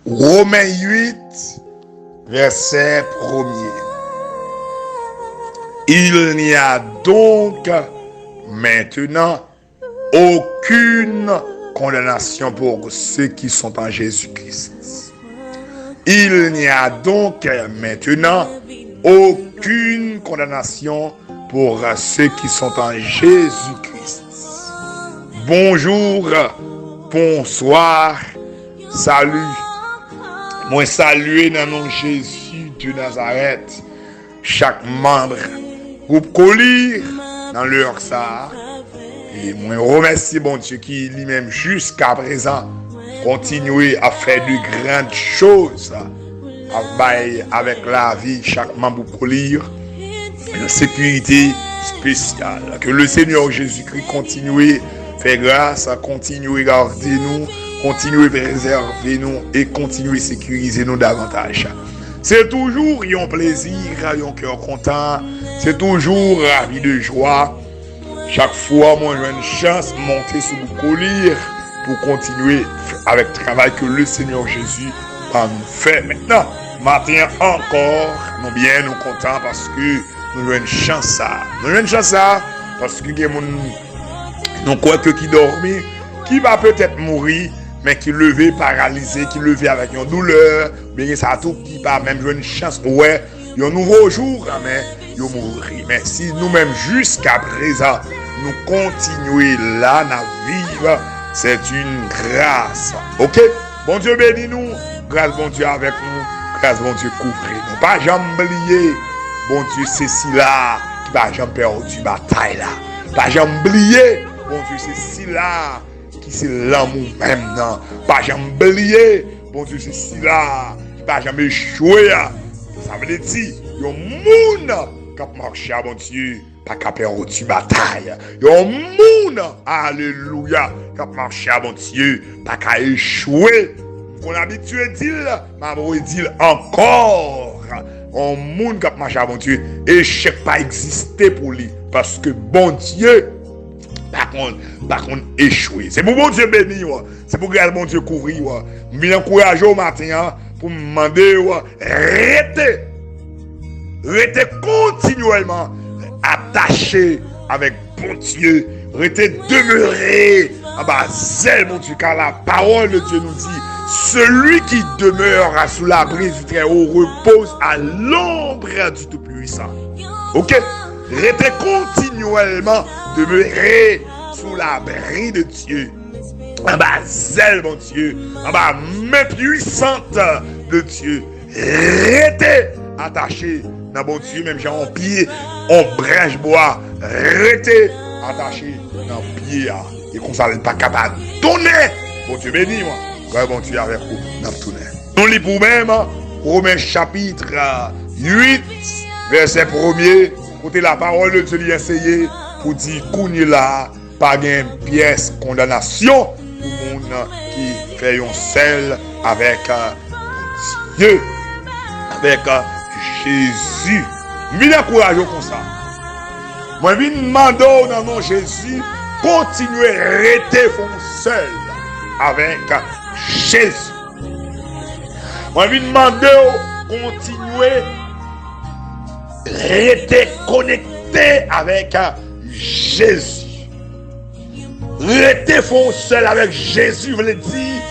Romains 8, verset 1er. Il n'y a donc maintenant aucune condamnation pour ceux qui sont en Jésus-Christ. Il n'y a donc maintenant aucune condamnation pour ceux qui sont en Jésus-Christ. Bonjour, bonsoir, salut. Moi saluer dans le nom de Jésus de Nazareth. Chaque membre groupe Colir dans l'heure ça. Et moi remercie bon Dieu qui lui-même jusqu'à présent continue à faire de grandes choses avec la vie chaque membre Colir. Une sécurité spéciale. Que le Seigneur Jésus-Christ continue à faire grâce, continue à garder nous, continue à préserver nous et continue à sécuriser nous davantage. C'est toujours un plaisir, un cœur content, c'est toujours ravi de joie. Chaque fois, moi j'ai une chance de monter sur le collier pour continuer avec le travail que le Seigneur Jésus a nous fait. Maintenant, matin encore, nous bien nous contents parce que nous avons une chance ça. Nous avons une chance ça parce que nous croyons que qui dormit, qui va peut-être mourir, mais qui levé paralysé, qui levé avec une douleur, bien ça tout qui pas même jouer une chance, ouais, un nouveau jour, mais il mourir. Mais si nous-mêmes jusqu'à présent, nous continuons là, à vivre, c'est une grâce. Ok? Bon Dieu bénis nous, grâce bon Dieu avec nous, grâce bon Dieu couvrir nous. Pas jamais oublier, bon Dieu c'est si là, qui va jamais perdre du bataille là. Pas jamais oublier, bon Dieu c'est si là, qui c'est l'amour même non. Pas jamais oublier, bon Dieu c'est si là, qui va jamais échouer. Ça veut dire, il y a un monde qui marche à bon Dieu, pas qu'à perdre du bataille. Il y a un monde, alléluia, qui marche à bon Dieu, pas qu'à échouer. Qu'on habitué à dire, mais on dire encore. Un monde qui marche à bon Dieu, échec pas exister pour lui. Parce que bon Dieu, par contre, échouer. C'est pour bon Dieu bénir, c'est pour que bon Dieu couvrir. Je viens encourager au matin pour me demander, restez continuellement attaché avec bon Dieu, restez demeuré en bas zèle bon Dieu, car la parole de Dieu nous dit, celui qui demeure sous l'abri du Très-Haut repose à l'ombre du Tout-Puissant. Ok? Restez continuellement demeuré sous l'abri de Dieu. En bas zèle, mon Dieu. En bas main puissante de Dieu. Restez attaché dans mon Dieu, même genre en pied, en branche bois. Restez attaché dans le pied. Et qu'on ne pas capable de tourner. Bon Dieu béni, moi. Quand bon Dieu avec vous, dans le tourner. Nous lisons pour même Romains chapitre 8, verset 1er. Côté la parole de Dieu lui essayer pour dire qu'on est là, pas de pièce condamnation pour le monde qui fait un seul avec Dieu, avec Jésus. Je viens d'encourager comme ça. Moi, je viens demander dans nom Jésus, continuez à rester seul avec Jésus. Moi, je viens demander, continuez restez connecté avec Jésus. Restez seul avec Jésus, vous voulez dire,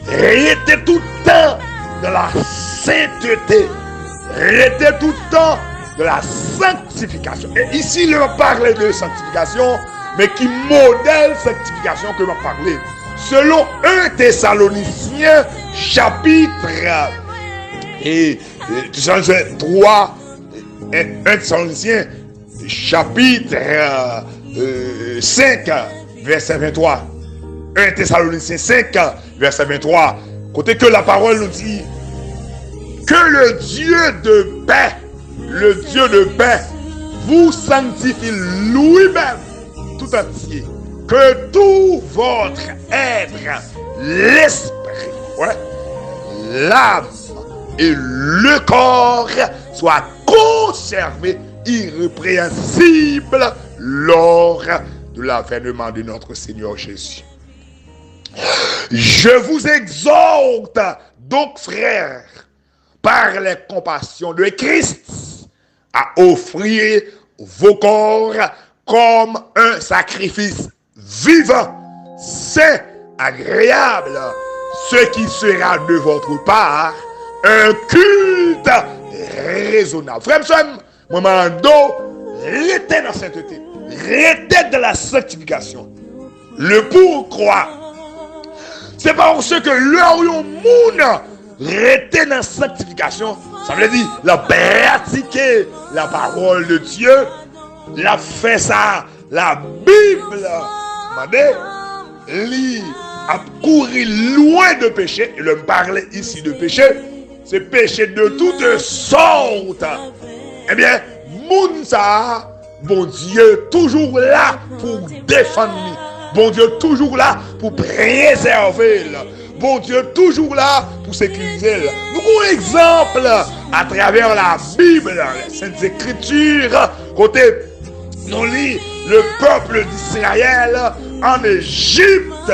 restez tout le temps de la sainteté. Restez tout le temps de la sanctification. Et ici, il va parler de sanctification, mais qui modèle sanctification que va parler. Selon 1 Thessaloniciens, chapitre 3, 1 Thessaloniciens, chapitre 5, verset 23. 1 Thessaloniciens 5, verset 23. Côté que la parole nous dit que le Dieu de paix, vous sanctifie lui-même tout entier. Que tout votre être, l'esprit, l'âme et le corps soient conservés irrépréhensibles lors de l'avènement de notre Seigneur Jésus. Je vous exhorte, donc frères, par les compassions de Christ, à offrir vos corps comme un sacrifice vivant, saint, agréable, ce qui sera de votre part un culte raisonnable. Frère, moi, restez dans la sainteté, restez dans la sanctification. Le pourquoi, c'est parce que l'heure où le monde rester dans la sanctification, ça veut dire la pratiquer la parole de Dieu, la fait ça, la Bible, lit, à courir loin de péché. Et le parler ici de péché, c'est péché de toutes sortes. Eh bien, moun ça, bon Dieu toujours là pour défendre. Bon Dieu toujours là pour préserver. Bon Dieu toujours là pour sécuriser. Nous avons un exemple à travers la Bible, les Saintes Écritures, côté nous lit le peuple d'Israël en Égypte.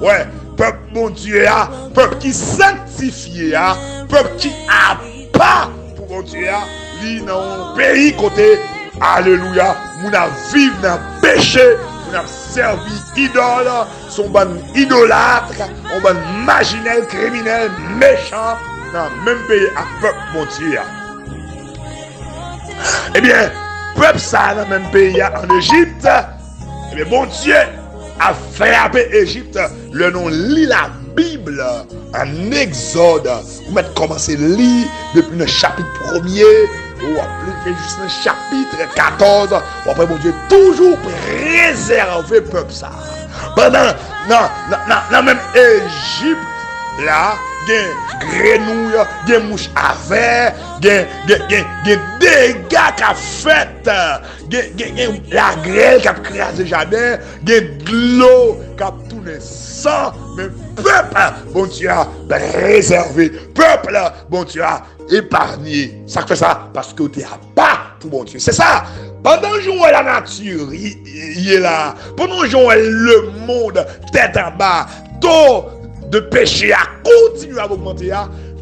Ouais, peuple bon Dieu, peuple qui sanctifié, peuple qui a pas pour bon Dieu, lit dans un pays côté, alléluia, nous vivons dans le péché. On a servi idole, son bon idolâtre, on bon marginal, criminel, méchant, dans le même pays à peuple mon Dieu. Eh bien, peuple ça dans le même pays en Égypte, eh bien, bon Dieu a frappé Égypte. Le nom lit la Bible en Exode. Vous mettez commencer à lire depuis le chapitre 1er. Ou après juste le chapitre 14, après mon Dieu toujours préserver le peuple ça. Pendant dans même Égypte là, des grenouilles, des mouches à verre, des dégâts qu'a fait, la grêle qui a crasé le jardin, des l'eau qui a tourné sang, mais peuple, bon Dieu a préservé, peuple, bon Dieu a épargné. Ça fait ça parce que tu n'as pas pour bon Dieu. C'est ça. Pendant que la nature il est là, pendant que le monde tête en bas, taux de péché a continué à augmenter,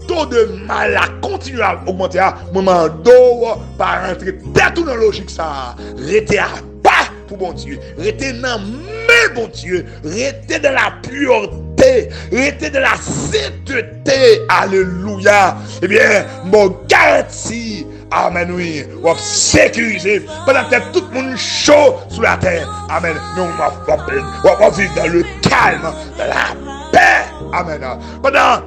taux de mal a continué à augmenter, moment d'eau par rentrer tout dans la logique ça. Restez à bas pour bon Dieu, restez dans mes bon Dieu, restez dans la pureté, restez dans la sainteté, alléluia. Eh bien, mon garantie, amen, oui, on va sécuriser pendant que tout le monde chaud sur la terre, amen. Nous, on va vivre dans le calme, dans la paix, amen. Pendant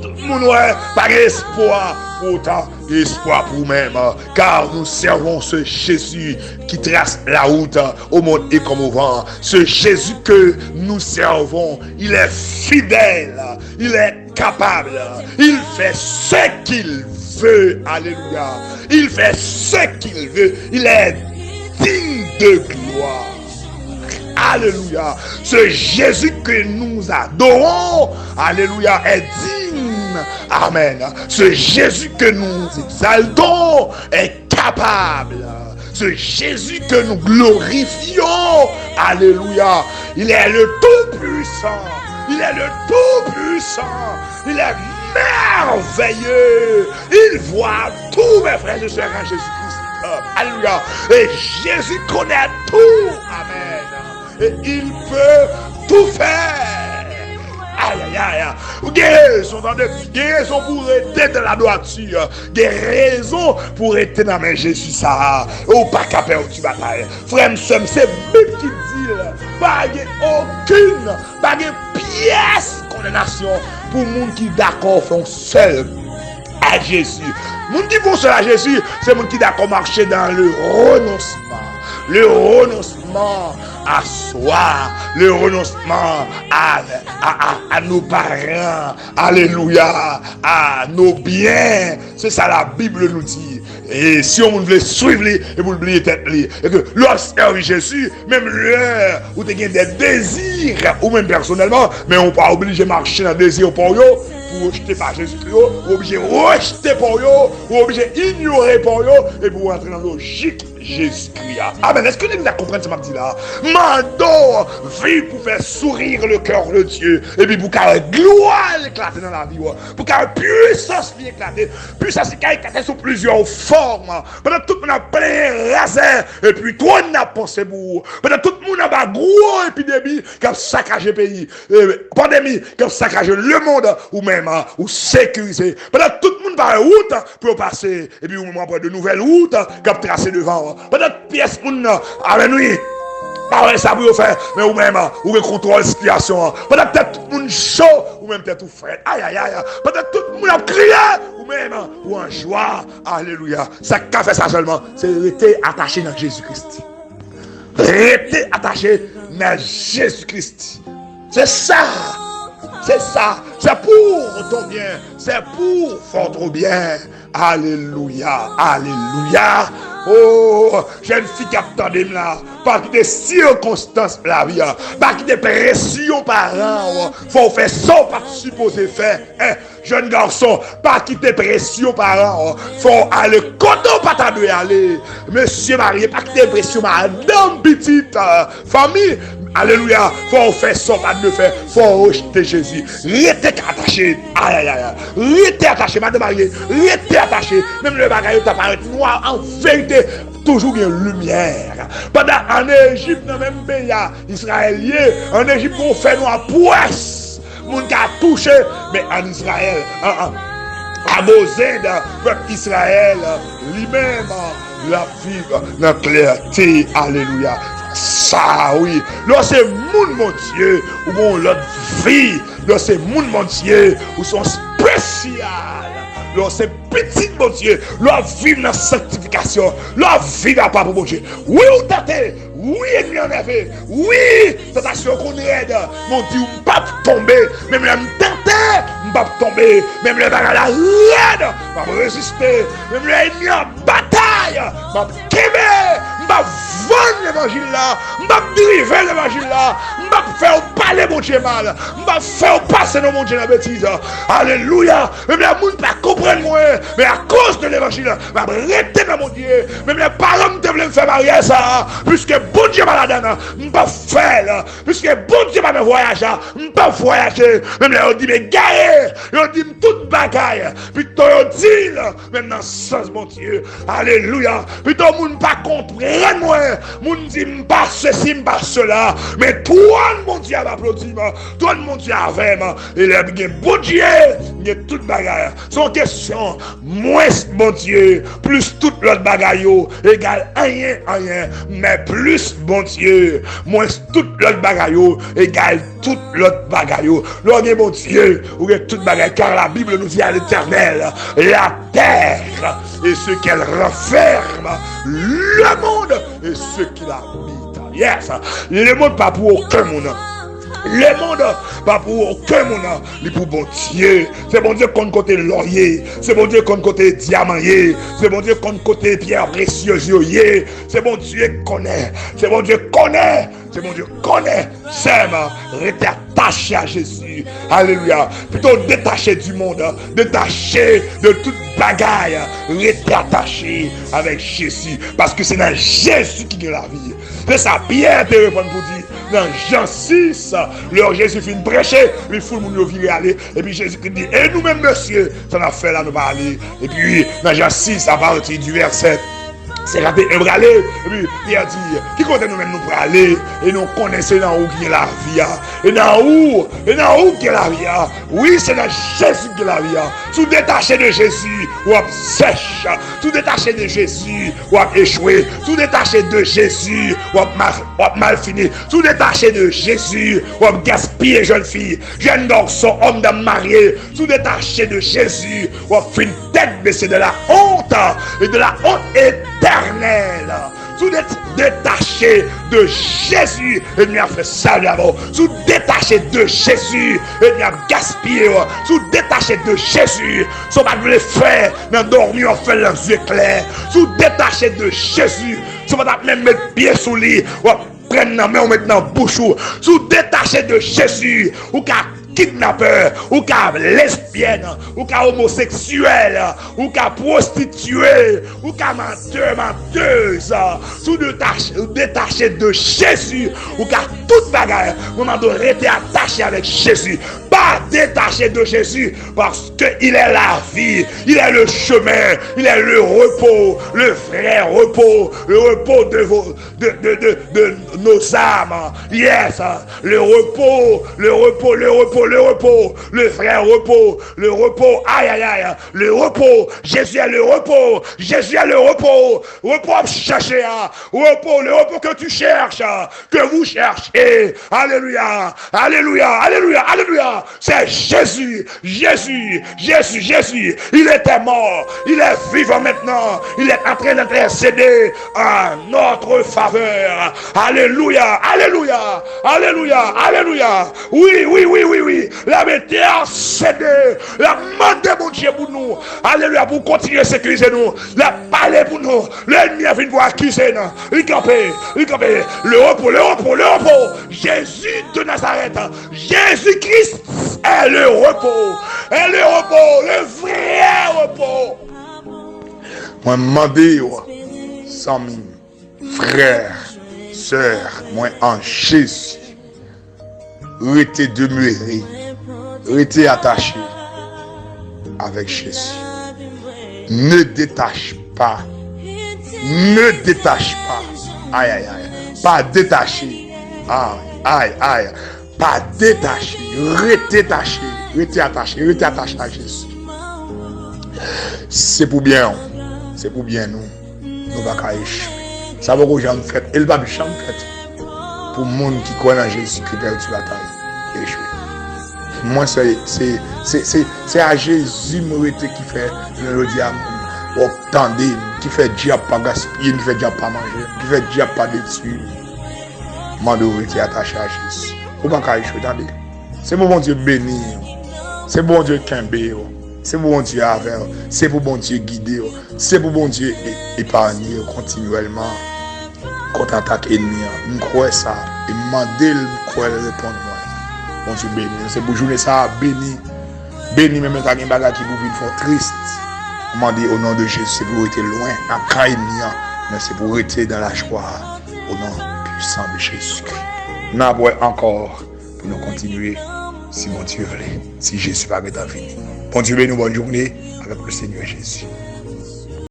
tout le monde n'a pas d'espoir, pourtant espoir pour nous-mêmes, car nous servons ce Jésus qui trace la route au monde et comme au vent. Ce Jésus que nous servons, il est fidèle, il est capable, il fait ce qu'il veut, alléluia. Il fait ce qu'il veut, il est digne de gloire. Alléluia. Ce Jésus que nous adorons, alléluia, est digne. Amen. Ce Jésus que nous exaltons est capable. Ce Jésus que nous glorifions, alléluia, il est le Tout-Puissant. Il est le Tout-Puissant. Il est merveilleux. Il voit tous mes frères et sœurs en Jésus-Christ. Alléluia. Et Jésus connaît tout. Amen. Et il peut tout faire. Aïe, aïe, aïe. Guérison pour rester dans la droiture. Des raisons pour rester dans mes Jésus ça. Ou pas qu'à perdre tu bataille. Frère, c'est Bible qui dit, pas aucune pièce condamnation pour les gens qui d'accord font seul à Jésus. Les gens qui font seul à Jésus, c'est les gens qui d'accord marcher dans le renoncement. Le renoncement à soi, le renoncement à nos parents, alléluia, à nos biens. C'est ça la Bible nous dit. Et si on veut suivre et vous oubliez tête, et que lorsque Jésus, même l'heure où tu as des désirs, ou même personnellement, mais on ne peut pas obliger de marcher dans le désir pour eux, pour rejeter par Jésus-Christ, ou obligé de rejeter pour eux, ou obligé d'ignorer pour eux, et pour entrer dans la logique Jésus-Christ. Amen. Est-ce que vous comprenez ce que je dis là? Mando, vie pour faire sourire le cœur de Dieu. Et puis pour qu'elle gloire éclater dans la vie. Pour qu'elle puissance lui éclater. Puissance qui éclater sous plusieurs formes. Pendant tout le monde a plein laser. Et puis toi, on a pensé pour. Pendant tout le monde a une grosse épidémie qui a saccagé le pays. Pandémie qui a saccagé le monde. Ou même, ou sécurisé. Pendant tout le monde va route pour passer. Et puis, on prend de nouvelles routes qui a tracé devant. Pendant pièce avec nous. Ah ouais, ça vous faire, mais ou même, ou contrôle la situation. Peut-être tout le monde chaud, ou même peut-être tout frais. Aïe, aïe, aïe. Peut-être tout le monde a crié, ou même, ou en joie. Alléluia. Ça qu'a fait ça seulement, c'est rester attaché dans Jésus-Christ. Rester attaché dans Jésus-Christ. C'est ça. C'est ça. C'est pour ton bien. C'est pour votre bien. Alléluia. Alléluia. Oh, jeune fille qui attendait là, pas qu'il y ait des circonstances la vie, pas qu'il y ait des pressions parents, faut faire ça, pas supposé faire. Jeune garçon, pas qu'il y ait des pressions parents, faut aller quand pas t'as dû aller. Monsieur marié, pas qu'il y ait des pressions madame petite famille. Alléluia, faut faire ça, pas de faire, faut rejeter Jésus. Restez attaché, aïe aïe aïe, restez attaché, madame mariée, restez attaché, même le bagage t'apparaît noir, en vérité, toujours une lumière. Pendant en Égypte, dans le même pays israélien, en Égypte, on fait noir poisse, mon gars touché, mais en Israël, à Mosède, peuple Israël, lui-même, la vie, la clarté, alléluia. Ça, oui. Là, c'est mon Dieu, où on l'autre vie. Là, c'est mon Dieu, où sont spécial. Là, c'est petit mon Dieu. Là, vivre dans la sanctification. Là, vivre pas pour mon Dieu. Oui, ou t'attends. Oui, ennemi en effet. Oui, tentation qu'on aide. Mon Dieu, on ne peut pas tomber. Même là, me tenter, on ne peut pas tomber. Même là, dans la raide, on va résister. Même là, ennemi en bataille, on va quémer. On va vendre l'évangile là. On va dériver l'évangile là. On va faire parler mon Dieu mal. On va faire passer dans mon Dieu la bêtise. Alléluia. Même là, on ne peut pas comprendre moi. Mais à cause de l'évangile, on va arrêter dans mon Dieu. Même les parents me veulent me faire marier ça. Puisque bon Dieu m'a la donne, je ne peux pas faire. Puisque bon Dieu m'a me voyager, je ne peux pas voyager. Même là, on dit, mais gaillé, on dit toute bagaille. Puis on dit, même dans ce sens, mon Dieu. Alléluia. Puis on ne peut pas comprendre moi. On dit, je pas ceci, je pas cela. Mais toi, mon Dieu, m'applaudit. Toi, mon Dieu, avec moi. Il a bien bon Dieu, il y a toute bagaille. Son question, moins mon Dieu, plus toute l'autre bagaille, égale rien, rien. Mais plus bon Dieu, moins toute l'autre bagaille, égale toute l'autre bagaille. L'autre bon Dieu, ou toute bagaille, car la Bible nous dit à l'Éternel, la terre et ce qu'elle renferme, le monde et ce qu'il habite. Yes, le monde pas pour aucun monde. Le monde, pas pour aucun monde, mais pour bon Dieu. C'est bon Dieu qu'on côté laurier, c'est bon Dieu qu'on côté diamant, c'est bon Dieu qu'on côté pierre précieuse, c'est bon Dieu connaît, c'est bon Dieu connaît, c'est bon Dieu connaît, c'est rester attaché à Jésus. Alléluia. Plutôt détaché du monde, détaché de toute bagaille, rester attaché avec Jésus, parce que c'est dans Jésus qui est la vie. C'est ça, Pierre te répond pour dire, dans Jean 6, leur Jésus finit de prêcher, il faut nous virer aller, et puis Jésus dit, et nous-mêmes, monsieur, ça n'a fait là, nous pas aller. Et puis, dans Jean 6, à partir du verset, c'est raté et aller. Et puis, il a dit, qui compte nous-mêmes nous pour aller, et nous connaissons dans où qui est la vie. Et dans où qui est la vie. Oui, c'est dans Jésus qui est la vie. Tout détaché de Jésus, ou sèche. Tout détaché de Jésus, ou échoué. Tout détaché de Jésus, ou mal fini. Tout détaché de Jésus, ou gaspillé, jeune fille, jeune garçon, homme d'homme marié. Tout détaché de Jésus, ou fin tête baissée de la honte, et de la honte éternelle. Tout détaché de Jésus, et nous avons fait ça d'abord. Tout détaché de Jésus, et nous avons gaspillé. Tout détaché de Jésus, ça va nous le faire, nous dormir, on fait les yeux clairs. Tout détaché de Jésus, ça va même mettre pied sous lit, ou prendre la main, ou mettre dans la bouche. Tout détaché de Jésus, ou qu'à kidnappeur, ou qu'à lesbienne, ou qu'à homosexuel, ou qu'à prostituée, ou qu'à menteuse, sous détaché de Jésus, ou qu'à toute bagarre, moment de rester attaché avec Jésus, pas détaché de Jésus, parce qu'il est la vie, il est le chemin, il est le repos, le vrai repos, le repos de nos âmes. Yes, le repos, le vrai repos, le repos, aïe aïe aïe, le repos, Jésus est le repos, Jésus est le repos, repos à chercher, repos, le repos que tu cherches, que vous cherchez, alléluia, alléluia, alléluia, alléluia, c'est Jésus, Jésus, Jésus, Jésus, il était mort, il est vivant maintenant, il est en train d'intercéder en notre faveur, alléluia, alléluia, alléluia, alléluia, oui, oui, oui, oui, oui, la intercédé, la demandé mon Dieu pour nous, alléluia, pour continuer à sécuriser nous, la parler pour nous, l'ennemi a venu pour accuser nous, il campé, le repos, le repos, le repos, Jésus de Nazareth, Jésus-Christ est le repos, le vrai repos. Moi, demandez, amis, frères, sœurs, moi en Jésus, restez demeurés, restez attachés avec Jésus. Ne détache pas, aïe, aïe, aïe, pas détaché, aïe, aïe, pas détaché, restez attaché à Jésus. C'est pour bien nous va échouer. Ça va que j'en fait, elle va jamais fait. Pour le monde qui croit en Jésus qui perd sur la taille, échouer. Moi c'est à Jésus qui fait le diable, attendez, qui fait diable pas gaspiller, qui fait diable pas manger, qui fait diable pas détruire. Moi devrais être attaché à Jésus. Ou pas échouer, attendez. C'est pour bon Dieu bénir, c'est pour bon Dieu quimber. C'est pour bon Dieu avec, c'est pour bon Dieu guider, c'est pour bon Dieu épargner continuellement contre attaque ennemi. Je crois ça et demander le croire répondre moi. Bon Dieu béni, c'est pour journée ça béni même ta gen bagage qui vous vivre fort triste. Demander au nom de Jésus, c'est pour être loin à caille mais c'est pour être dans la joie au nom puissant de Jésus-Christ. N'aboué encore pour nous continuer si mon Dieu voulait, si Jésus va être fini. Bon Dieu, nous bonne journée avec le Seigneur Jésus.